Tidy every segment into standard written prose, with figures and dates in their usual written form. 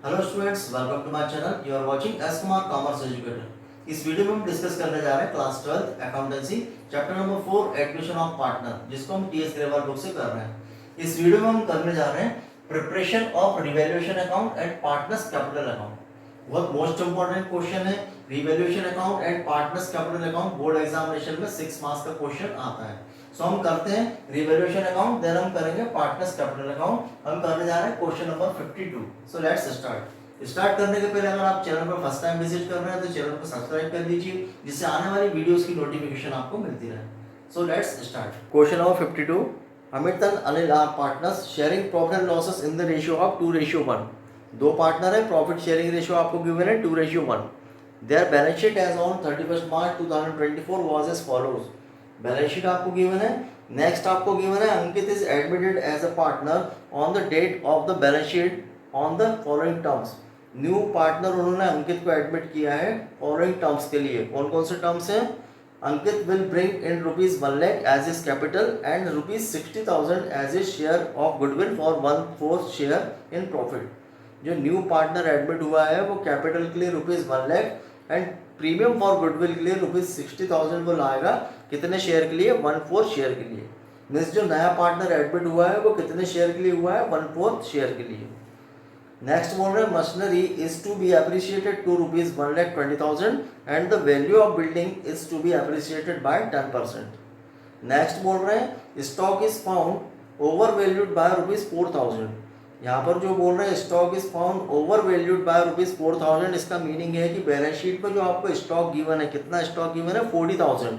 Hello students, welcome to my channel. You are watching S Kumar commerce educator. इस video में हम discuss करने जा रहे हैं class 12 accountancy chapter number 4 admission of partner, जिसको हम टीएस ग्रेवाल बुक से कर रहे हैं। इस वीडियो में हम करने जा रहे हैं preparation of revaluation account and partners capital account. बहुत मोस्ट इंपॉर्टेंट क्वेश्चन है। Revaluation account and partners capital account board examination में 6 मार्क्स का क्वेश्चन आता है। सो हम करते हैं रिवैल्यूएशन अकाउंट, देन हम करेंगे पार्टनर्स कैपिटल अकाउंट। हम करने जा रहे हैं question number 52। So let's start करने के पहले अगर आप चैनल पर फर्स्ट टाइम विजिट कर रहे हैं तो चैनल को सब्सक्राइब कर लीजिए, जिससे आने वाली वीडियोस की नोटिफिकेशन आपको मिलती रहे। So let's start. Question number 52। Amit and Anil are partners sharing profit and losses in the ratio of 2:1। दो पार्टनर है, प्रॉफिट शेयरिंग रेशियो आपको गिवन है 2:1। Their balance sheet as on 31 March 2024 was as follows. Balance sheet आपको given है। Next आपको given है Ankit is admitted as a partner on the date of the balance sheet on the following terms. New partner उन्होंने अंकित को admit किया है following terms के लिए। कौन कौन से टर्म्स हैं? Ankit will bring in ₹1 lakh as his capital and ₹60,000 as his share of goodwill for 1/4 share in profit. जो न्यू पार्टनर एडमिट हुआ है वो कैपिटल के लिए ₹1 lakh and premium for goodwill के लिए ₹60,000 वो लाएगा। कितने शेयर के लिए? 1/4 शेयर के लिए। मीन्स जो नया पार्टनर एडमिट हुआ है वो कितने शेयर के लिए हुआ है? 1/4 शेयर के लिए। नेक्स्ट बोल रहे हैं machinery is to be appreciated to ₹1,20,000 and the value of building is to be appreciated by 10%। Next बोल रहे हैं stock is found over valued by ₹4,000। यहाँ पर जो बोल रहे हैं stock is found over valued by ₹4,000, इसका मीनिंग है कि बैलेंस शीट पर जो आपको स्टॉक गिवन है, कितना स्टॉक गिवन है? 40,000,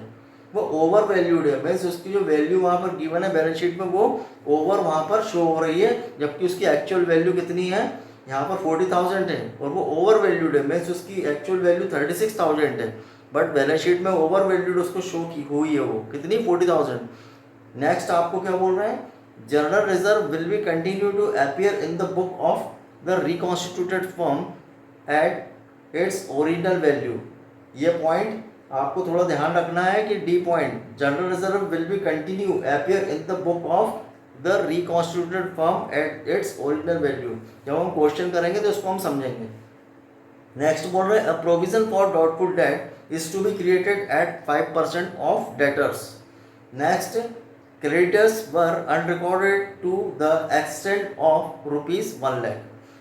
वो ओवर वैल्यूड है। मीन्स उसकी जो वैल्यू वहाँ पर गिवन है बैलेंस शीट में वो ओवर वहाँ पर शो हो रही है, जबकि उसकी एक्चुअल वैल्यू कितनी है? यहाँ पर 40,000 है और वो ओवर वैल्यूड है। मीन्स उसकी एक्चुअल वैल्यू 36,000 है, बट बैलेंस शीट में ओवर वैल्यूड उसको शो की हुई है वो कितनी? 40,000। नेक्स्ट आपको क्या बोल रहे हैं? General reserve will be continue to appear in the book of the reconstituted firm at its original value. ये पॉइंट आपको थोड़ा ध्यान रखना है कि the point, general reserve will be continue appear in the book of the reconstituted firm at its original value. जब हम question करेंगे तो इसको हम समझेंगे। नेक्स्ट बोल रहे हैं provision for doubtful debt is to be created at 5% of debtors. Next, creditors were unrecorded to the extent of ₹1 lakh.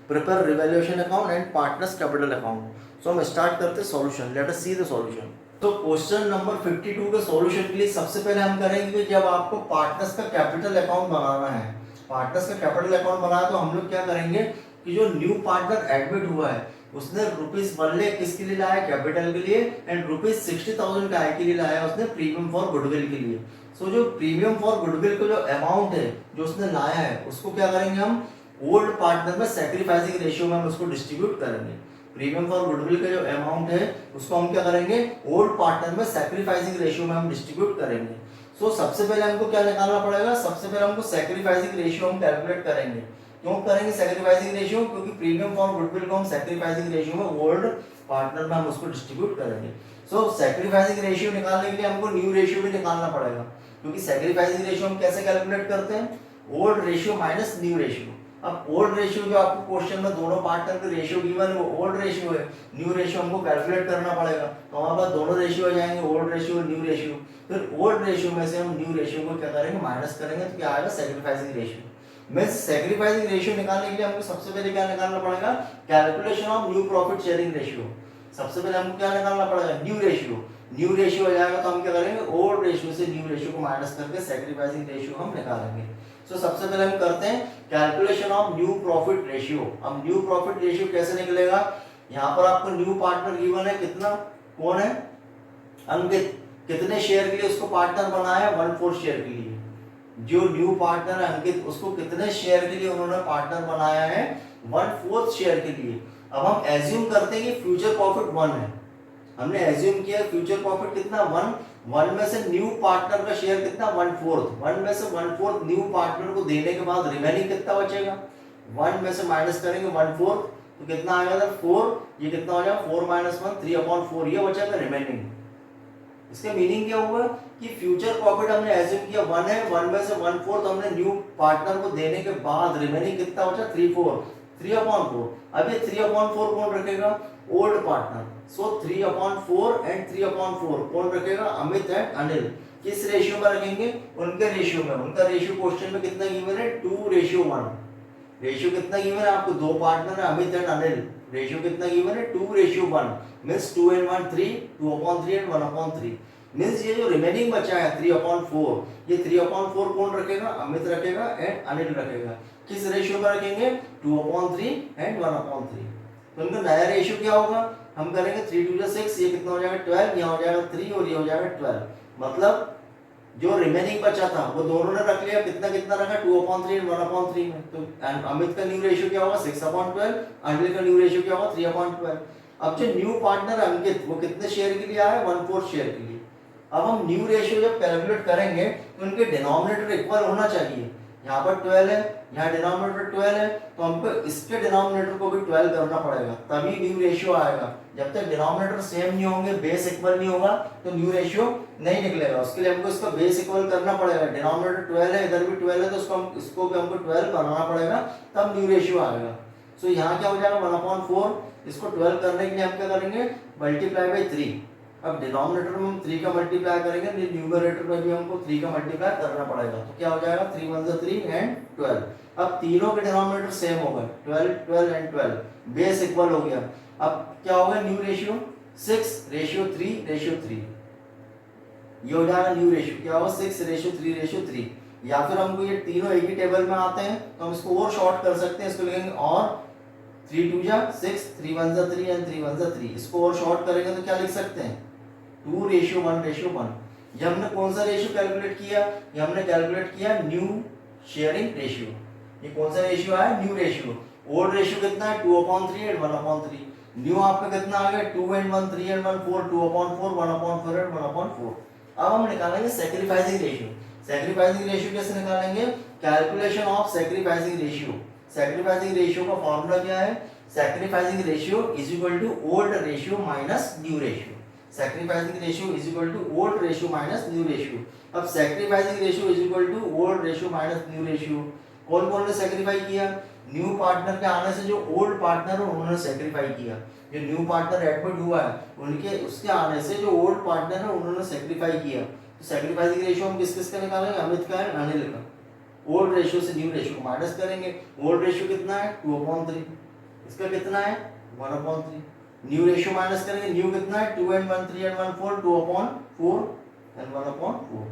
Prepare revaluation account and partners capital account. So हम स्टार्ट करते हैं solution. Let us see the solution. तो question number 52 के solution के लिए सबसे पहले हम करेंगे कि जब आपको पार्टनर्स का कैपिटल अकाउंट बनाना है, पार्टनर्स का कैपिटल अकाउंट बनाना, तो हम लोग क्या करेंगे कि जो न्यू पार्टनर एडमिट हुआ है उसने ₹1 लाख किसके लिए लाया? कैपिटल के लिए, एंड ₹60,000 काय के लिए लाया? उसने प्रीमियम फॉर गुडविल के लिए। सो जो प्रीमियम फॉर गुडविल का जो अमाउंट है जो उसने लाया है उसको क्या करेंगे हम? ओल्ड पार्टनर में सैक्रिफाइसिंग रेशियो में हम उसको डिस्ट्रीब्यूट करेंगे। प्रीमियम फॉर गुडविल का जो अमाउंट है उसको हम क्या करेंगे? ओल्ड पार्टनर में सैक्रिफाइसिंग रेशियो में हम डिस्ट्रीब्यूट करेंगे। सो सबसे पहले हमको क्या निकालना पड़ेगा? सबसे पहले हमको सैक्रिफाइसिंग रेशियो हम कैलकुलेट करेंगे। क्यों करेंगे सैक्रिफाइसिंग रेशियो? क्योंकि प्रीमियम फॉर गुडविल को हम सैक्रिफाइसिंग रेशियो में ओल्ड पार्टनर में हम उसको डिस्ट्रीब्यूट करेंगे। सो सैक्रिफाइसिंग रेशियो निकालने के लिए हमको न्यू रेशियो भी निकालना पड़ेगा, क्योंकि सैक्रिफाइसिंग रेशियो हम कैसे कैलकुलेट करते हैं? Old ratio minus new ratio. अब ओल्ड रेशियो जो आपको क्वेश्चन में दोनों पार्टनर के रेशियो गिवन है वो ओल्ड रेशियो है। न्यू रेशियो हमको कैलकुलेट करना पड़ेगा, तो हमारे पास दोनों रेशियो आ जाएंगे, ओल्ड रेशियो और न्यू रेशियो। फिर ओल्ड रेशियो में से हम न्यू रेशियो को क्या करेंगे? माइनस करेंगे, तो क्या आएगा? Sacrificing ratio. Means sacrificing ratio निकालने के लिए हमको सबसे पहले क्या निकालना पड़ेगा? Calculation of new profit sharing ratio. सबसे पहले हमको क्या निकालना पड़ेगा? New ratio. न्यू रेशियो आ जाएगा तो हम क्या करेंगे? ओल्ड रेशियो से न्यू रेशियो को माइनस करके सैक्रिफाइसिंग रेशियो हम निकालेंगे। सो सबसे पहले हम करते हैं calculation of new profit ratio. अब न्यू प्रॉफिट रेशियो कैसे निकलेगा? यहाँ पर आपको न्यू पार्टनर गिवन है, कितना? कौन है? अंकित। कितने शेयर के लिए उसको पार्टनर बनाया? 1/4 शेयर के लिए। जो न्यू पार्टनर है अंकित, उसको कितने शेयर के लिए उन्होंने पार्टनर बनाया है? 1/4 शेयर के लिए। अब हम एज्यूम करते हैं कि फ्यूचर प्रॉफिट 1 है। हमने एज्यूम किया फ्यूचर प्रॉफिट कितना? 1 में से न्यू पार्टनर का शेयर कितना? 1/4। 1 में से 1/4 न्यू पार्टनर को देने के बाद रिमेनिंग कितना बचेगा? 1 में से माइनस करेंगे 1/4, तो कितना आएगा? 4। ये कितना हो जाएगा? 4 - 1 3/4, ये बचेगा रिमेनिंग। इसका मीनिंग क्या हुआ कि फ्यूचर प्रॉफिट हमने एज्यूम किया 1 है, 1 में से 1/4 हमने न्यू पार्टनर को देने के बाद रिमेनिंग कितना बचा? 3/4। 3/4। अब ये 3/4 कौन रखेगा? Old partner. सो 3/4 एंड 3/4 कौन रखेगा? अमित एंड अनिल। किस रेशियो में रखेंगे? उनके रेशियो में। उनका रेशियो क्वेश्चन में कितना गिवन है? 2:1। रेशियो कितना गिवन है आपको? दो पार्टनर है अमित एंड अनिल। रेशियो कितना गिवन है? 2:1 मींस 2 and 1 3, 2/3 and 1/3 मींस ये जो रिमेनिंग बचा है 3/4, ये 3/4 कौन रखेगा? अमित रखेगा एंड अनिल रखेगा। किस रेशियो में रखेंगे? 2/3 एंड 1/3। तो इनका नया रेशियो क्या होगा? हम करेंगे 3 2 6, ये कितना हो जाएगा? 12, यहाँ हो जाएगा 3 और ये हो जाएगा 12। मतलब जो रिमेनिंग बचा था वो दोनों ने रख लिया। कितना कितना रखा? 2/3 and 1/3 में। तो अमित का न्यू रेशियो क्या होगा? 6/12। अनिल का न्यू रेशियो क्या होगा? 3/12। अब जो न्यू पार्टनर अंकित, वो कितने शेयर के लिए आया है? 1/4 शेयर के लिए। अब हम न्यू रेशियो जब कैलकुलेट करेंगे तो उनके डिनोमिनेटर इक्वल होना चाहिए। यहाँ पर 12 है, यहाँ डिनोमिनेटर 12 है, तो हमको इसके डिनोमिनेटर को भी 12 करना पड़ेगा, तभी न्यू रेशियो आएगा। जब तक डिनोमिनेटर सेम नहीं होंगे, बेस इक्वल नहीं होगा, तो न्यू रेशियो नहीं निकलेगा। उसके लिए हमको इसका बेस इक्वल करना पड़ेगा। डिनोमिनेटर 12 है, इधर भी 12 है, तो इसको भी हमको 12 बनाना पड़ेगा, तब न्यू रेशियो आएगा। सो यहाँ क्या हो जाएगा? 1/4। इसको 12 करने के लिए हम क्या करेंगे? Multiply by 3। अब डिनोमिनेटर में हम 3 का मल्टीप्लाई करेंगे, न्यूमरेटर में भी हमको 3 का मल्टीप्लाई करना पड़ेगा। तो क्या हो जाएगा? 3 1 3 एंड 12। अब तीनों के डिनोमिनेटर सेम हो गए, 12 12 एंड 12, बेस इक्वल हो गया। अब क्या हो गया? New ratio 6:3:3। ये हो जाएगा न्यू रेशियो। क्या होगा? 6:3:3। या फिर हमको ये तीनों एक ही टेबल में आते हैं तो हम इसको और शॉर्ट कर सकते हैं। इसको लिखेंगे और 3 2 6, 3 1 3 एंड 3 1 3। इसको और शॉर्ट करेंगे तो क्या लिख सकते हैं? 2:1:1। ये हमने कौन सा रेशियो कैलकुलेट किया? ये हमने कैलकुलेट किया न्यू शेयरिंग रेशियो। ये कौन सा रेशियो आया? New ratio. ओल्ड रेशियो कितना है? 2/3 एंड 1/3। न्यू आपका कितना आ गया? 2 and 1 3 and 1 4, 2/4 1/4 एंड 1/4। अब हम निकालेंगे सैक्रिफाइसिंग रेशियो। सैक्रिफाइसिंग रेशियो कैसे निकालेंगे? Calculation of sacrificing ratio. Sacrificing ratio का फॉर्मूला क्या है? Sacrificing ratio is equal to old ratio minus new ratio. Sacrificing ratio is equal to old ratio minus new ratio. अब sacrificing ratio is equal to old ratio minus new ratio. कौन कौन ने sacrifice किया? New partner के आने से जो old partner है उन्होंने सैक्रिफाई किया। जो न्यू पार्टनर एडमिट हुआ है उनके उसके आने से जो ओल्ड पार्टनर है उन्होंने सैक्रिफाई किया। तो सैक्रिफाइसिंग रेशियो हम किस किस का निकालेंगे? अमित का है, अनिल का। ओल्ड रेशियो से न्यू रेशियो को माइनस करेंगे। ओल्ड रेशियो कितना है? 2/3। इसका कितना है? 1/3। न्यू रेशियो माइनस करेंगे। न्यू कितना है? 2 and 1 3 and 1 4, 2/4 and 1/4।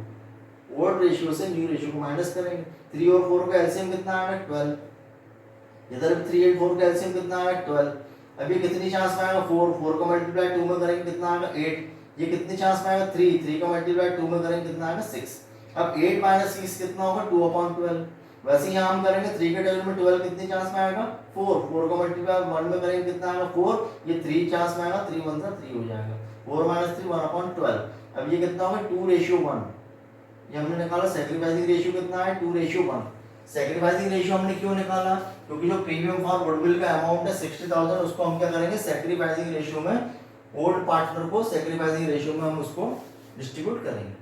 Old ratio से न्यू रेशियो को माइनस करेंगे। 3 और 4 का एलसीएम कितना आएगा? 12। इधर 3 and 4 का एलसीएम कितना आएगा? 12। अभी कितनी चांस में आएगा? 4 का मल्टीप्लाई 2 में करेंगे कितना आएगा? 8। ये कितनी चांस में आएगा? 3 का मल्टीप्लाई 2 में करेंगे कितना आएगा? 6। अब 8 माइनस 6 कितना होगा? 2/12। वैसे यहाँ हम करेंगे 3 के टेबल में 12 कितनी चांस में आएगा? 4 का मल्टीप्लाई 1 में करेंगे कितना आएगा? 4। ये 3 चांस में आएगा, 3 1 3 हो जाएगा। 4 - 3 1/12। अब ये कितना होगा? 2:1। ये हमने निकाला सैक्रिफाइसिंग रेशियो कितना है? 2:1। सैक्रिफाइसिंग रेशियो हमने क्यों निकाला? क्योंकि जो प्रीमियम फॉर गुडविल का अमाउंट है 60,000, उसको हम क्या करेंगे? सैक्रिफाइसिंग रेशियो में ओल्ड पार्टनर को सैक्रिफाइसिंग रेशियो में हम उसको डिस्ट्रीब्यूट करेंगे।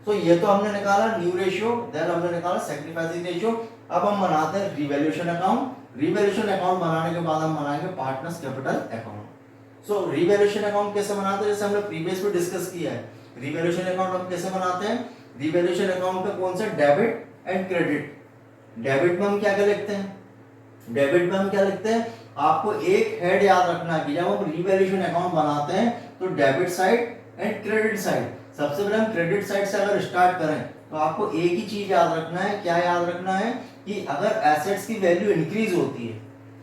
तो ये तो हमने निकाला न्यू रेशियो, देन हमने निकाला सैक्रिफाइसिंग रेशियो। अब हम बनाते हैं रिवैल्यूएशन अकाउंट। रिवैल्यूएशन अकाउंट बनाने के बाद हम बनाएंगे पार्टनर्स कैपिटल अकाउंट। सो रिवैल्यूएशन अकाउंट कैसे बनाते हैं? जैसे हमने प्रीवियस में डिस्कस किया है। रिवैल्यूएशन अकाउंट हम कैसे बनाते हैं? रिवैल्यूएशन अकाउंट का concept debit and credit. Debit में हम क्या क्या लिखते हैं? डेबिट में हम क्या लिखते हैं? आपको एक हेड याद रखना है कि जब हम रिवैल्यूएशन अकाउंट बनाते हैं तो debit side and credit side. सबसे पहले हम क्रेडिट साइड से अगर स्टार्ट करें तो आपको एक ही चीज याद रखना है। क्या याद रखना है? कि अगर एसेट्स की वैल्यू इंक्रीज होती है,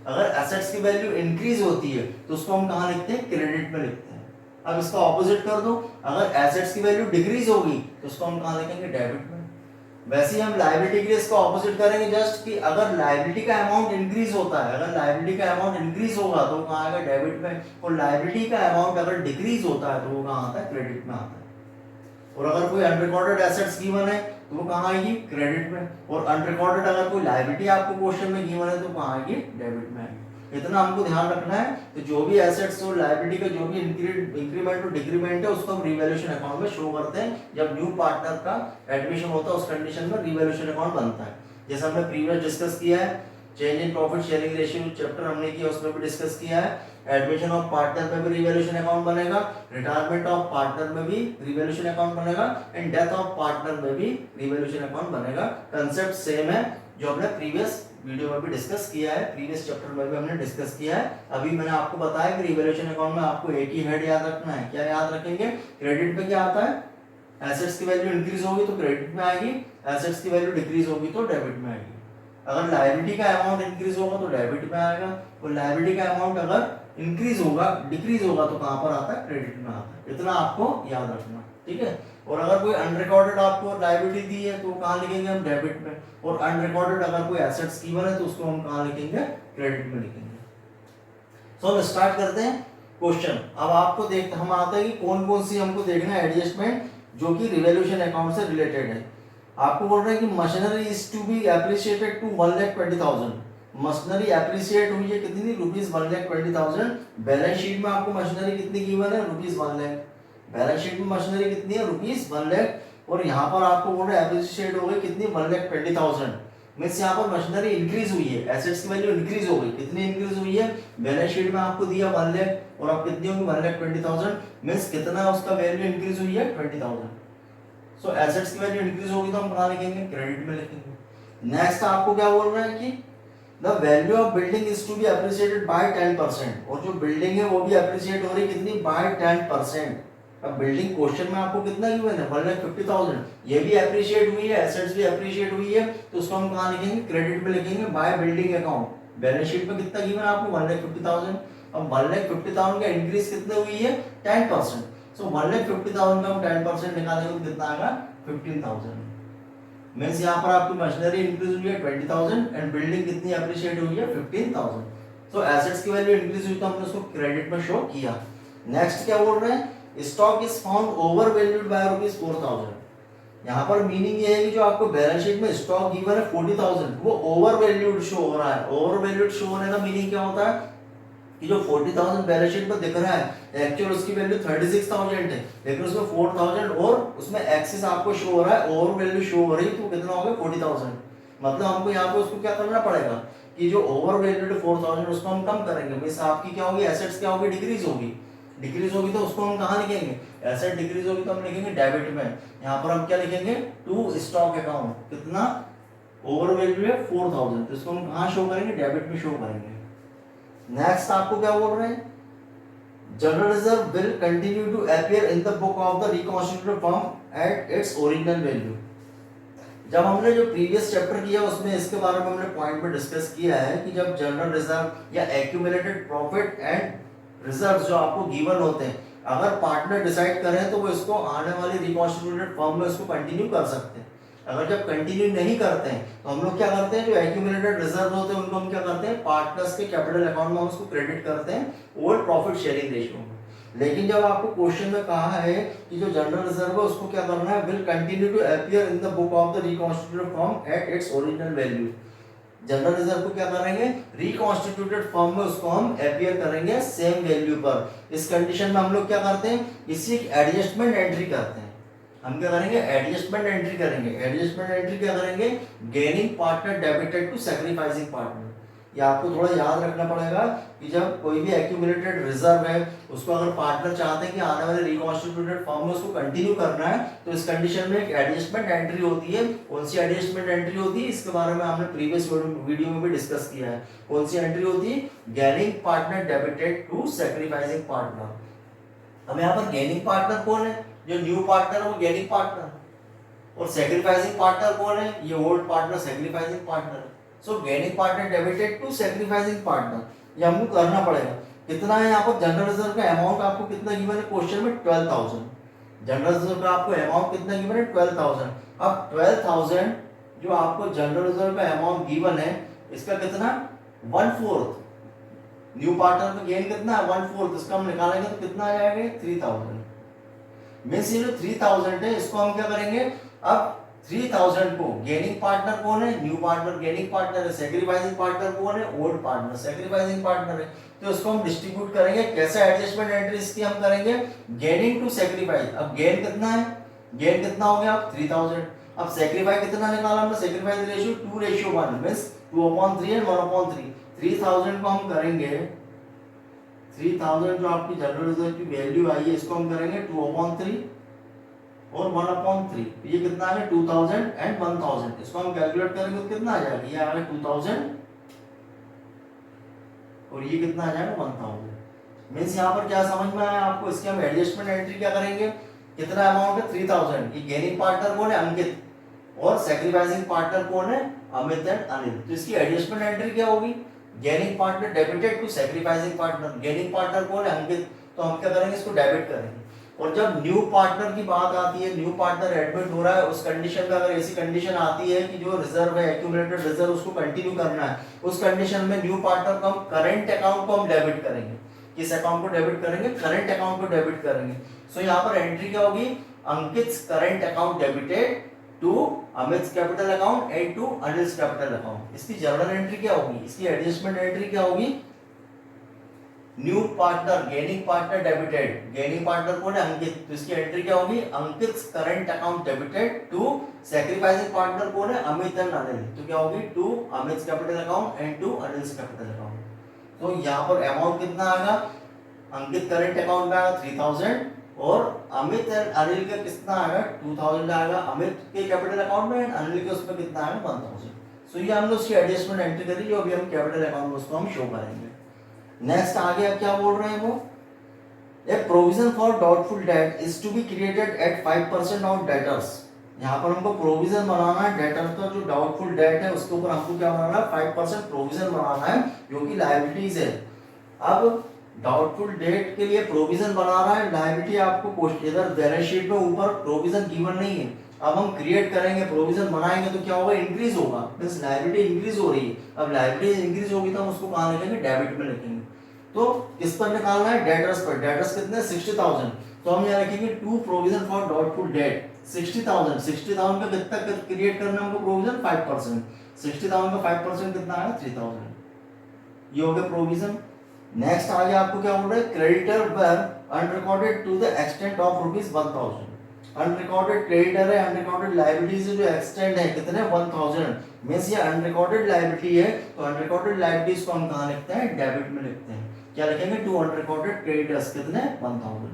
अगर एसेट्स की वैल्यू इंक्रीज होती है तो उसको हम कहाँ लिखते हैं? क्रेडिट में लिखते हैं। अब इसका ऑपोजिट कर दो, अगर एसेट्स की वैल्यू डिक्रीज होगी तो उसको हम कहाँ लिखेंगे? डेबिट में। वैसे ही हम लायबिलिटी के लिए इसका ऑपोजिट करेंगे जस्ट कि अगर लायबिलिटी का अमाउंट इंक्रीज होता है, अगर लायबिलिटी का अमाउंट इंक्रीज होगा तो कहाँ आएगा? डेबिट में। और लायबिलिटी का अमाउंट अगर डिक्रीज होता है तो वो कहाँ आता है? क्रेडिट में आता है। और अगर कोई अनरिकॉर्डेड एसेट्स गिवन है तो वो कहाँ आएगी? क्रेडिट में। और अनरिकॉर्डेड अगर कोई लायबिलिटी आपको क्वेश्चन में गिवन है तो कहाँ आएगी? डेबिट में आएगी। इतना हमको ध्यान रखना है। तो जो भी एसेट्स और लायबिलिटी का जो भी इंक्रीमेंट और डिक्रीमेंट है उसको हम रिवैल्यूएशन अकाउंट में शो करते हैं। जब न्यू पार्टनर का एडमिशन होता है उस कंडीशन में रिवैल्यूएशन अकाउंट बनता है। जैसे हमने प्रीवियस डिस्कस किया है change in profit sharing ratio chapter हमने किया उसमें भी डिस्कस किया है। एडमिशन ऑफ पार्टनर में भी रिवैल्यूएशन अकाउंट बनेगा, रिटायरमेंट ऑफ पार्टनर में भी रिवैल्यूएशन अकाउंट बनेगा एंड डेथ ऑफ पार्टनर में भी रिवैल्यूएशन अकाउंट बनेगा। कंसेप्ट सेम है जो हमने प्रीवियस वीडियो में भी डिस्कस किया है, प्रीवियस चैप्टर में भी हमने डिस्कस किया है। अभी मैंने आपको बताया कि रिवैल्यूएशन अकाउंट में आपको एक ही हेड याद रखना है। क्या याद रखेंगे? क्रेडिट पे क्या आता है? एसेट्स की वैल्यू इंक्रीज होगी तो क्रेडिट में आएगी, एसेट्स की वैल्यू डिक्रीज होगी तो डेबिट में आएगी। अगर लायबिलिटी का अमाउंट इंक्रीज होगा तो डेबिट में आएगा, और लायबिलिटी का अमाउंट अगर इंक्रीज होगा डिक्रीज होगा तो कहां पर आता है? क्रेडिट में आता है। इतना आपको याद रखना, ठीक है। और अगर कोई अनरिकॉर्डेड आपको लायबिलिटी दी है तो कहां लिखेंगे हम? डेबिट में। और अनरिकॉर्डेड अगर कोई एसेट्स गिवन है तो उसको हम कहां लिखेंगे? क्रेडिट में लिखेंगे। सो हम स्टार्ट करते हैं क्वेश्चन। अब आपको देखते हम आता है कि कौन कौन सी हमको देखना है एडजस्टमेंट जो कि रिवैल्यूएशन अकाउंट से रिलेटेड है। आपको बोल रहे हैं कि machinery is to be appreciated to 1,20,000। Machinery appreciate हुई है कितनी? ₹1,20,000। बैलेंस शीट में आपको मशीनरी कितनी गिवन है? ₹1,00,000। बैलेंस शीट में मशीनरी कितनी है? ₹1,00,000। और यहाँ पर आपको बोल रहे हैं एप्रिशिएट हो गई कितनी? 1,20,000। मींस यहाँ पर मशीनरी इंक्रीज हुई है, एसेट्स की वैल्यू इंक्रीज हो गई। कितनी इंक्रीज हुई है? बैलेंस शीट में आपको दिया 1,00,000 और अब कितनी होगी? 1,20,000। मींस कितना उसका वैल्यू इंक्रीज हुई है? 20,000। सो एसेट्स की वैल्यू इंक्रीज होगी तो हम कहां लिखेंगे? क्रेडिट में लिखेंगे। नेक्स्ट आपको क्या बोल रहे हैं कि the value of building is to be appreciated by 10%। और जो बिल्डिंग है वो भी एप्रिशिएट हो रही है कितनी? बाय 10%। अब बिल्डिंग क्वेश्चन में आपको कितना गिवन है? 1,50,000। ये भी एप्रिशिएट हुई है, एसेट्स भी एप्रिशिएट हुई है, तो उसको हम कहां लिखेंगे? क्रेडिट में लिखेंगे by building account. Balance sheet में कितना गिवन है आपको? 1,50,000। अब 1,50,000 का इंक्रीज कितने हुई है? 10%। सो 1,50,000 का हम 10% निकालेंगे तो कितना आएगा? 15,000। मींस यहाँ पर आपकी मशीनरी इंक्रीज हुई है 20,000 एंड बिल्डिंग कितनी एप्रिशिएट हुई है? 15,000। सो एसेट्स की वैल्यू इंक्रीज हुई तो हमने उसको क्रेडिट में शो किया। नेक्स्ट क्या बोल रहे हैं? Stock is found over valued by ₹4,000। यहाँ पर मीनिंग ये है कि जो आपको बैलेंस शीट में स्टॉक गिवन है 40,000 वो ओवर वैल्यूड शो हो रहा है। ओवर वैल्यूड शो होने का मीनिंग क्या होता है कि जो 40,000 बैलेंस शीट पर दिख रहा है एक्चुअल उसकी वैल्यू 36,000 है, लेकिन उसमें 4,000 और उसमें एक्सिस आपको शो हो रहा है, ओवर वैल्यू शो हो रही है, तो कितना हो गया? 40,000। मतलब हमको यहाँ पे उसको क्या करना पड़ेगा कि जो ओवर वैल्यूड 4,000 उसको हम कम करेंगे। मींस आपकी क्या होगी? एसेट्स क्या होगी? डिक्रीज होगी। डिक्रीज होगी तो उसको हम कहाँ लिखेंगे? एसेट डिक्रीज होगी तो हम लिखेंगे डेबिट में। यहाँ पर हम क्या लिखेंगे? To stock account. कितना ओवर वैल्यू है? 4,000, तो इसको हम कहाँ शो करेंगे? डेबिट में शो करेंगे। नेक्स्ट आपको क्या बोल रहे हैं? General reserve will continue to appear in the book of the reconstituted firm at its original value. जब हमने जो प्रीवियस चैप्टर किया उसमें इसके बारे में हमने पॉइंट में डिस्कस किया है कि जब जनरल रिजर्व या एक्यूमुलेटेड प्रॉफिट एंड रिजर्व जो आपको गिवन होते हैं, अगर पार्टनर डिसाइड करें तो वो इसको आने वाली रिकॉन्स्टिट्यूटेड फर्म में इसको कंटिन्यू कर सकते हैं। अगर जब कंटिन्यू नहीं करते हैं तो हम लोग क्या करते हैं? जो एक्यूमुलेटेड रिजर्व होते हैं उनको हम क्या करते हैं? पार्टनर्स के कैपिटल अकाउंट में हम उसको क्रेडिट करते हैं ओवर प्रॉफिट शेयरिंग रेशियो में। लेकिन जब आपको क्वेश्चन में कहा है कि जो जनरल रिजर्व है उसको क्या करना है? Will continue to appear in the book of the reconstituted firm at its original value. General reserve को क्या करेंगे? रिकॉन्स्टिट्यूटेड फर्म में उसको हम अपीयर करेंगे सेम वैल्यू पर। इस कंडीशन में हम लोग क्या करते हैं? इसी एडजस्टमेंट एंट्री करते हैं। हम क्या करेंगे? एडजस्टमेंट एंट्री करेंगे। एडजस्टमेंट एंट्री क्या करेंगे? Gaining partner debited to sacrificing partner. ये आपको थोड़ा याद रखना पड़ेगा कि जब कोई भी एक्यूमुलेटेड रिजर्व है उसको अगर पार्टनर चाहते हैं कि आने वाले रिकॉन्स्टिट्यूटेड फर्म में उसको कंटिन्यू करना है तो इस कंडीशन में एक एडजस्टमेंट एंट्री होती है। कौन सी एडजस्टमेंट एंट्री होती है? इसके बारे में हमने प्रीवियस वीडियो में भी डिस्कस किया है। कौन सी एंट्री होती है? Gaining partner debited to sacrificing partner. अब यहाँ पर गेनिंग पार्टनर कौन है? जो न्यू पार्टनर है वो गेनिंग पार्टनर, और सैक्रिफाइसिंग पार्टनर कौन है? ये old partner sacrificing partner. So gaining partner debited to sacrificing partner, ये हमको करना पड़ेगा। कितना है यहाँ पर? जनरल रिजर्व का अमाउंट आपको कितना गिवन है क्वेश्चन में? 12,000। जनरल रिजर्व का आपको अमाउंट कितना गिवन है? 12,000। अब 12,000 जो आपको जनरल रिजर्व का अमाउंट गिवन है इसका कितना? 1/4। न्यू पार्टनर में गेन कितना है? 1/4। इसका हम निकालेंगे तो कितना आ जाएगा? 3,000। मींस ये जो 3,000 है इसको हम क्या करेंगे? अब 3,000 को गेनिंग पार्टनर कौन है? न्यू पार्टनर गेनिंग पार्टनर है। सैक्रिफाइसिंग पार्टनर कौन है? ओल्ड पार्टनर सैक्रिफाइसिंग पार्टनर है। तो इसको हम डिस्ट्रीब्यूट करेंगे। कैसे एडजस्टमेंट एंट्री इसकी हम करेंगे? Gaining to sacrifice. अब गेन कितना है? गेन कितना हो गया? 3,000। अब सैक्रिफाइस कितना निकाला हमने? Sacrifice ratio 2:1 means 2/3 and 1/3। 3000 को हम करेंगे 3000 जो आपकी जनरल रिजर्व की वैल्यू आई है इसको हम करेंगे 2/3 और 1/3। ये कितना है 2000 एंड 1000। इसको हम कैलकुलेट करेंगे तो कितना आ जाएगा, ये आएगा 2000 और ये कितना आ जाएगा 1000। मीन्स यहाँ पर क्या समझ में आया आपको, इसके हम एडजस्टमेंट एंट्री क्या करेंगे, कितना अमाउंट है 3000। ये गेनिंग पार्टनर कौन है, अंकित, और सैक्रिफाइसिंग पार्टनर कौन है, अमित एंड अनिल। तो इसकी एडजस्टमेंट एंट्री क्या होगी, gaining partner debited to sacrificing partner. Gaining partner कौन है, अंकित, तो हम क्या करेंगे, इसको डेबिट करेंगे। और जब न्यू पार्टनर की बात आती है, न्यू पार्टनर एडमिट हो रहा है, उस कंडीशन में अगर ऐसी कंडीशन आती है कि जो रिजर्व है, एक्यूमुलेटेड रिजर्व, उसको कंटिन्यू करना है, उस कंडीशन में न्यू पार्टनर को हम करंट अकाउंट को हम डेबिट करेंगे। किस अकाउंट को डेबिट करेंगे, करंट अकाउंट को डेबिट करेंगे। सो यहाँ पर एंट्री क्या होगी, Ankit current account debited to Amit capital account and to Anil capital account. इसकी जर्नल एंट्री क्या होगी, इसकी एडजस्टमेंट एंट्री क्या होगी, new partner gaining partner debited. Gaining partner कौन है, अंकित, तो इसकी एंट्री क्या होगी, Ankit current account debited to sacrificing partner कौन है, अमित एंड अनिल, तो क्या होगी to Amit capital account and to Anil capital account. तो यहाँ पर अमाउंट कितना आएगा, अंकित करंट अकाउंट में आएगा 3000 और अमित एंड अनिल का कितना आएगा 2000 आएगा अमित के कैपिटल अकाउंट में, एंड अनिल के उसमें कितना आएगा 1000। सो ये हमने उसकी एडजस्टमेंट एंट्री करी, जो अभी हम कैपिटल अकाउंट में उसको हम शो करेंगे। नेक्स्ट आगे अब क्या बोल रहे हैं वो, a provision for doubtful debt is to be created at 5% of debtors. यहाँ पर हमको प्रोविजन बनाना है डेटर का, जो डाउटफुल डेट है उसके ऊपर हमको क्या बनाना है, 5% प्रोविजन बनाना है, जो कि लायबिलिटीज है। अब डाउटफुल डेट के लिए प्रोविजन बना रहा है, लायबिलिटी आपको इधर बैलेंस शीट में ऊपर प्रोविजन गिवन नहीं है। अब हम क्रिएट करेंगे, प्रोविजन बनाएंगे तो क्या होगा, इंक्रीज होगा, मींस लायबिलिटी इंक्रीज हो रही है। अब लायबिलिटी इंक्रीज होगी तो हम उसको कहाँ लिखेंगे, डेबिट में लिखेंगे। तो किस पर निकालना है, डेटर्स पर। डेटर्स कितने 60,000, तो हम यहाँ लिखेंगे to provision for doubtful debt 60,000। 60,000 का कितना क्रिएट करना है हमको प्रोविजन, 5%। 60,000 का 5% कितना है 3000। ये हो गया प्रोविजन। नेक्स्ट आगे आपको क्या बोल रहा है, क्रेडिटर पर unrecorded to the extent of ₹1000। Unrecorded creditor है, अनरिकॉर्डेड लायबिलिटीज जो एक्सटेंड है कितने 1000, मींस ये अनरिकॉर्डेड लायबिलिटी है। तो अनरिकॉर्डेड लायबिलिटीज को हम कहां लिखते हैं, डेबिट में लिखते हैं। क्या लिखेंगे, टू अनरिकॉर्डेड क्रेडिटर्स कितने 1000।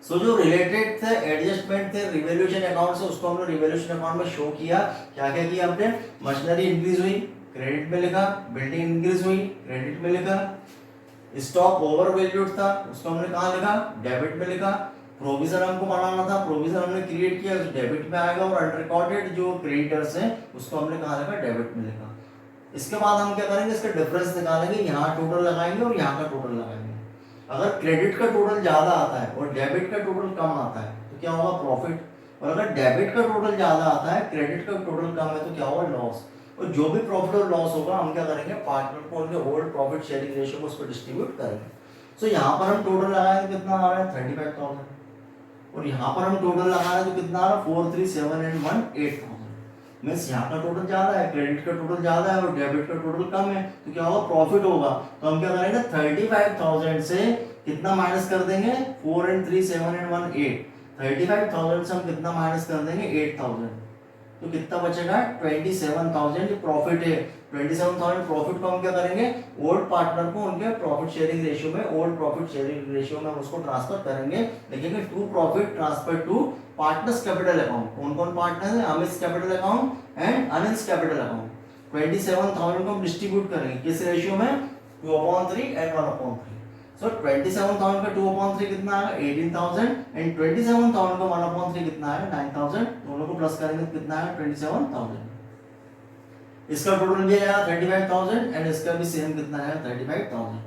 सो जो रिलेटेड थे, एडजस्टमेंट थे रिवैल्यूएशन अकाउंट से, उसको हमने रिवैल्यूएशन अकाउंट में शो किया। क्या क्या किया हमने, मशीनरी इंक्रीज हुई, क्रेडिट में लिखा, बिल्डिंग इंक्रीज हुई, क्रेडिट में लिखा, स्टॉक ओवर वैल्यूड था, उसको हमने कहाँ लिखा, डेबिट में लिखा। प्रोविजन हमको बनाना था, प्रोविजन हमने क्रिएट किया, डेबिट में आएगा। और अनरिकॉर्डेड जो क्रेडिटर्स हैं उसको हमने कहाँ लिखा, डेबिट में लिखा। इसके बाद हम क्या करेंगे, इसका डिफरेंस निकालेंगे, यहाँ टोटल लगाएंगे और यहाँ का टोटल लगाएंगे। अगर क्रेडिट का टोटल ज्यादा आता है और डेबिट का टोटल कम आता है तो क्या होगा, प्रॉफिट। और अगर डेबिट का टोटल ज्यादा आता है, क्रेडिट का टोटल कम है, तो क्या होगा, लॉस। और जो भी प्रॉफिट और लॉस होगा हम क्या करेंगे, पार्टनर को उनके ओल्ड प्रॉफिट शेयरिंग रेशियो में उसको डिस्ट्रीब्यूट करेंगे। सो यहाँ पर हम टोटल लगाएंगे, कितना आ रहा है 35,000, और यहाँ पर हम टोटल लगा रहे हैं तो कितना आ रहा है 4, 3, 7 and 1 8,000। मीन्स यहाँ का टोटल ज्यादा है, क्रेडिट का टोटल ज्यादा है और डेबिट का टोटल कम है, तो क्या होगा, प्रॉफिट होगा। तो हम क्या करेंगे, 35,000 से कितना माइनस कर देंगे, 4 and 3, 7 and 1 8। 35,000 से हम कितना माइनस कर देंगे, 8,000, तो कितना बचेगा 27,000 प्रॉफिट है। 27,000 प्रॉफिट को हम क्या करेंगे, ओल्ड पार्टनर को उनके प्रॉफिट शेयरिंग रेशियो में, ओल्ड प्रॉफिट शेयरिंग रेशियो में हम उसको ट्रांसफर करेंगे। लिखेंगे to profit transfer to partners capital account. कौन कौन पार्टनर है, Amit capital account and Anil capital account. 27,000 को हम डिस्ट्रीब्यूट करेंगे किस रेशियो में, 2/3 and 1/3। सो 27,000 का 2/3 कितना आएगा 18,000 एंड 27,000 का 1/3 कितना आएगा 9,000। दोनों को प्लस करेंगे तो कितना आएगा 27,000। इसका टोटल भी आएगा 35,000 एंड इसका भी सेम कितना आएगा 35,000।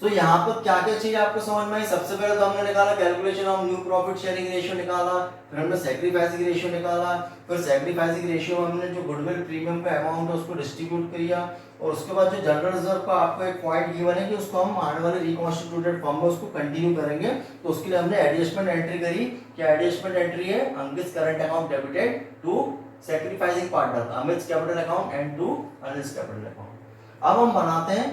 सो यहाँ पर क्या क्या चीज आपको समझ में आई। सबसे पहले तो हमने निकाला calculation of new profit sharing ratio निकाला, फिर हमने सैक्रिफाइसिंग रेशियो निकाला, फिर सैक्रिफाइसिंग रेशियो में हमने जो गुडविल प्रीमियम का अमाउंट है उसको डिस्ट्रीब्यूट किया, और उसके बाद जो जनरल रिजर्व का आपको एक पॉइंट गिवन है कि उसको हम आने वाले रिकॉन्स्टिट्यूटेड फॉर्म में उसको कंटिन्यू करेंगे, तो उसके लिए हमने एडजस्टमेंट एंट्री करी। क्या एडजस्टमेंट एंट्री है, Ankit current account debited to sacrificing partner Amit capital account and to Anil capital account. अब हम बनाते हैं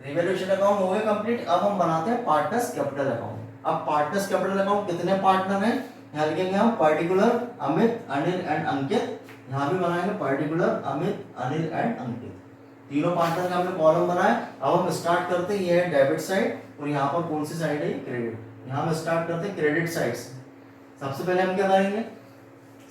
रिवैल्यूएशन अकाउंट हो गया कंप्लीट। अब हम बनाते हैं पार्टनर्स कैपिटल अकाउंट। अब पार्टनर्स कैपिटल अकाउंट कितने पार्टनर हैं, यहाँ लिखेंगे हम पर्टिकुलर अमित, अनिल एंड अंकित। यहाँ भी बनाएंगे पर्टिकुलर अमित, अनिल एंड अंकित, तीनों पार्टनर का हमने कॉलम बनाया। अब हम स्टार्ट करते हैं, ये है डेबिट साइड और यहाँ पर कौन सी साइड है, क्रेडिट। यहाँ हम स्टार्ट करते हैं क्रेडिट साइड से। सबसे पहले हम क्या करेंगे,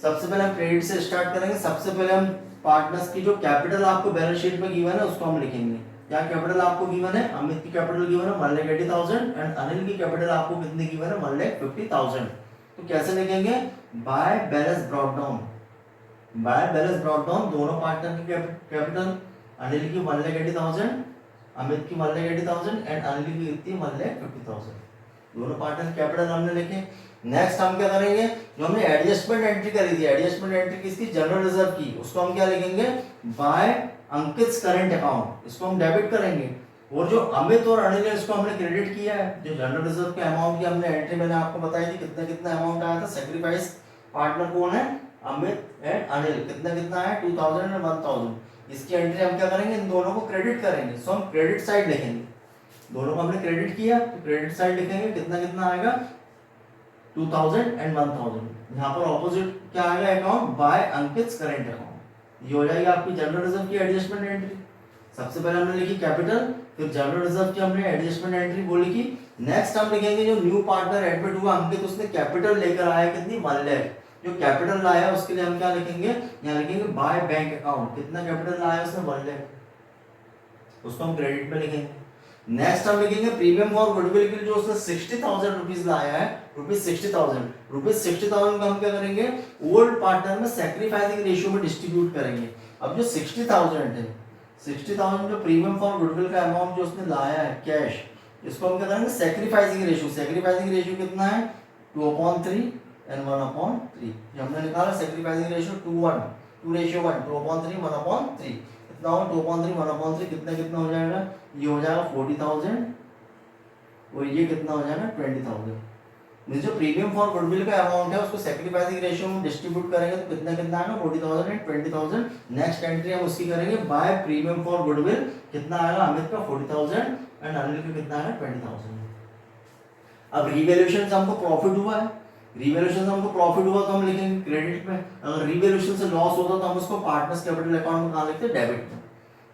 सबसे पहले हम क्रेडिट से स्टार्ट करेंगे। सबसे पहले हम पार्टनर्स की जो कैपिटल आपको बैलेंस शीट में गिवन है उसको हम लिखेंगे। क्या कैपिटल आपको गिवन है, अमित की कैपिटल गिवन है 1,80,000 एंड अनिल की कैपिटल आपको कितनी गिवन है 1,50,000। तो कैसे लिखेंगे, by balance brought down. By balance brought down दोनों पार्टनर की कैपिटल, अनिल की 1,80,000, अमित की 1,80,000 एंड अनिल की कितनी 1,50,000। दोनों पार्टनर कैपिटल हमने लिखे। नेक्स्ट हम क्या करेंगे, जो हमने एडजस्टमेंट एंट्री करी थी, एडजस्टमेंट एंट्री किसकी, जनरल रिजर्व की, उसको हम क्या लिखेंगे, बाय अंकित करंट अकाउंट, इसको हम डेबिट करेंगे। और जो अमित और अनिल है इसको हमने क्रेडिट किया है। जो जनरल रिजर्व के अमाउंट की हमने एंट्री मैंने आपको बताई थी, कितना कितना अमाउंट आया था, सेक्रीफाइस पार्टनर कौन है, अमित एंड अनिल, कितना कितना है 2,000 और 1,000। इसकी एंट्री हम क्या करेंगे, इन दोनों को क्रेडिट करेंगे। सो हम क्रेडिट साइड लिखेंगे, दोनों को हमने क्रेडिट किया तो क्रेडिट साइड लिखेंगे, कितना कितना आएगा 2,000 एंड 1,000। यहाँ पर ऑपोजिट क्या आएगा, account by Ankit current account. ये हो जाएगी आपकी जनरल रिजर्व की एडजस्टमेंट एंट्री। सबसे पहले हमने लिखी कैपिटल, फिर जनरल रिजर्व की हमने एडजस्टमेंट एंट्री वो लिखी। नेक्स्ट हम लिखेंगे जो न्यू पार्टनर एडमिट हुआ अंकित, उसने कैपिटल लेकर आया कितनी 1 लाख। जो कैपिटल लाया उसके लिए हम क्या लिखेंगे, यहाँ लिखेंगे बाय बैंक अकाउंट, कितना कैपिटल लाया उसने 1 लाख, उसको हम क्रेडिट में लिखेंगे। नेक्स्ट हम लिखेंगे प्रीमियम फॉर गुडविल के लिए जो उसने 60,000 रुपीज लाया है, रुपीज 60,000 का हम क्या करेंगे, ओल्ड पार्टनर में सैक्रिफाइसिंग रेशियो में डिस्ट्रीब्यूट करेंगे। अब जो 60,000 है, 60,000 जो प्रीमियम फॉर गुडविल का अमाउंट जो उसने लाया है कैश, इसको हम क्या करेंगे सैक्रिफाइसिंग रेशियो। सैक्रिफाइसिंग रेशियो कितना है 2/3 एंड 1/3। ये हमने निकाला सैक्रिफाइसिंग रेशियो 2:1, 2:1, 2/3 1/3। कितना होगा 2/3 1/3, कितना कितना हो जाएगा, ये हो जाएगा 40,000 और ये कितना हो जाएगा 20,000। जो प्रीमियम फॉर गुडविल का अमाउंट है उसको सैक्रिफाइसिंग रेशियो में डिस्ट्रीब्यूट करेंगे तो कितना कितना आएगा 40,000 एंड 20,000। नेक्स्ट एंट्री हम उसकी करेंगे बाय प्रीमियम फॉर गुडविल, कितना आएगा अमित का 40,000 एंड अनिल का कितना आएगा 20,000। अब रिवैल्यूएशन से हमको प्रॉफिट हुआ है, रिवैल्यूएशन से हमको प्रॉफिट हुआ तो हम लिखेंगे क्रेडिट में। अगर रिवैल्यूएशन से लॉस होता तो हम उसको पार्टनर्स कैपिटल अकाउंट में कहाँ लिखते हैं, डेबिट में।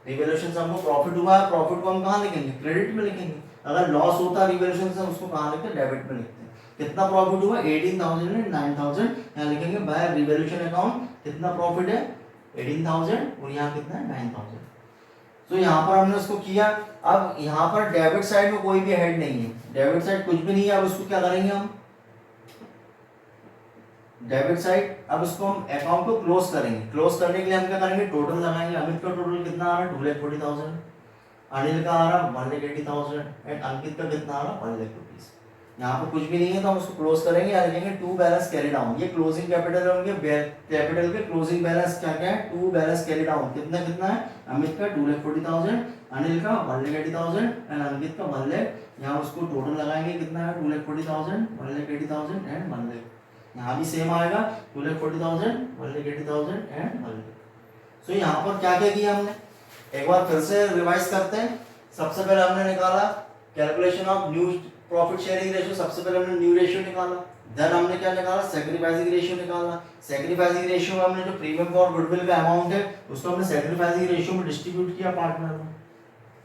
रिवैल्यूएशन से हमको प्रॉफिट हुआ है, प्रॉफिट को हम कहाँ लिखेंगे, क्रेडिट में लिखेंगे। अगर लॉस होता है रिवैल्यूएशन से उसको कहाँ लिखते हैं, डेबिट में लिखते हैं। कितना प्रॉफिट हुआ 18,000 एंड 9,000, यहाँ लिखेंगे बाय रिवैल्यूएशन अकाउंट, कितना प्रॉफिट है 18,000 और यहाँ कितना है 9,000। तो यहाँ पर हमने उसको किया। अब यहाँ पर डेबिट साइड में कोई भी हेड नहीं है, डेबिट साइड कुछ भी नहीं है। अब उसको क्या करेंगे हम, डेबिट साइड, अब इसको हम अकाउंट को क्लोज करेंगे। क्लोज करने के लिए हम क्या करेंगे, टोटल लगाएंगे। अमित का टोटल कितना आ रहा है 2,40,000, अनिल का आ रहा है 1,80,000 एंड अंकित का कितना आ रहा है 1 लाख रुपीज। यहाँ पर कुछ भी नहीं है तो हम उसको क्लोज करेंगे, यहाँ लिखेंगे टू बैलेंस कैरी डाउन। ये क्लोजिंग कैपिटल है, उनके कैपिटल के क्लोजिंग बैलेंस क्या क्या है, टू बैलेंस कैरी डाउन। कितना कितना है, अमित का 2,40,000, अनिल का 1,80,000 एंड अंकित का 1 लाख। यहाँ उसको टोटल लगाएंगे, कितना है 2,40,000, 1,80,000 एंड 1 लाख। यहाँ भी सेम आएगा 2,40,000, 1,80,000 एंड 1 लाख। सो यहाँ पर क्या क्या किया हमने, एक बार फिर से रिवाइज करते हैं। सबसे पहले हमने निकाला calculation of new profit sharing ratio, सबसे पहले हमने न्यू रेशियो निकाला। देन हमने क्या निकाला, सैक्रिफाइसिंग रेशियो निकाला। सैक्रिफाइसिंग रेशियो में हमने जो प्रीमियम फॉर गुडविल का अमाउंट है उसको हमने सैक्रिफाइसिंग रेशियो में डिस्ट्रीब्यूट किया पार्टनर में।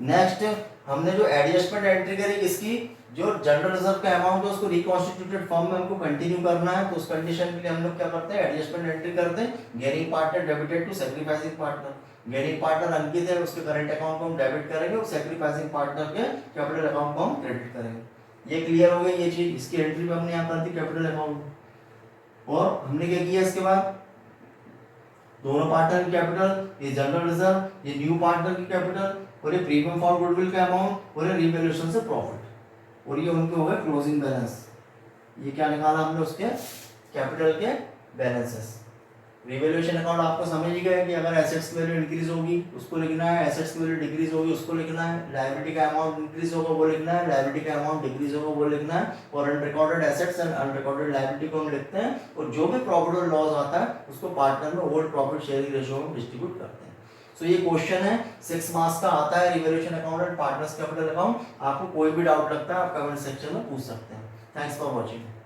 नेक्स्ट हमने जो एडजस्टमेंट एंट्री करी किसकी, जो जनरल रिजर्व का अमाउंट है उसको रिकॉन्स्टिट्यूटेड फॉर्म में हमको कंटिन्यू करना है। तो उस कंडीशन के लिए हम लोग क्या करते हैं, एडजस्टमेंट एंट्री करते हैं। Gaining partner debited to sacrificing partner. Gaining partner Ankit है, उसके करंट अकाउंट को हम डेबिट करेंगे और सैक्रिफाइसिंग पार्टनर के कैपिटल अकाउंट को हम क्रेडिट करेंगे। ये क्लियर हो गई ये चीज, इसकी एंट्री में हमने यहाँ कर दी कैपिटल अकाउंट। और हमने क्या किया इसके बाद, दोनों पार्टनर की कैपिटल, ये जनरल रिजर्व, ये न्यू पार्टनर की कैपिटल और ये प्रीमियम फॉर गुडविल का अमाउंट और ये रिवैल्यूएशन से प्रॉफिट और ये उनके हो गए क्लोजिंग बैलेंस। ये क्या निकाला हमने, उसके कैपिटल के बैलेंसेस। रिवैल्यूएशन अकाउंट आपको समझ ही गए कि अगर एसेट्स की वैल्यू इंक्रीज होगी उसको लिखना है, एसेट्स की वैल्यू डिक्रीज होगी उसको लिखना है, लायबिलिटी का अमाउंट इंक्रीज होगा वो लिखना है, लायबिलिटी का अमाउंट डिक्रीज होगा वो लिखना है। और unrecorded assets and unrecorded liability को हम लिखते हैं और जो भी प्रॉफिट और लॉस आता है उसको पार्टनर में ओल्ड प्रॉफिट शेयरिंग रेशियो में डिस्ट्रीब्यूट करते हैं। सो ये क्वेश्चन है 6 मार्क्स का आता है, revaluation account and partners capital account. आपको कोई भी डाउट लगता है आप कमेंट सेक्शन में पूछ सकते हैं। Thanks for watching.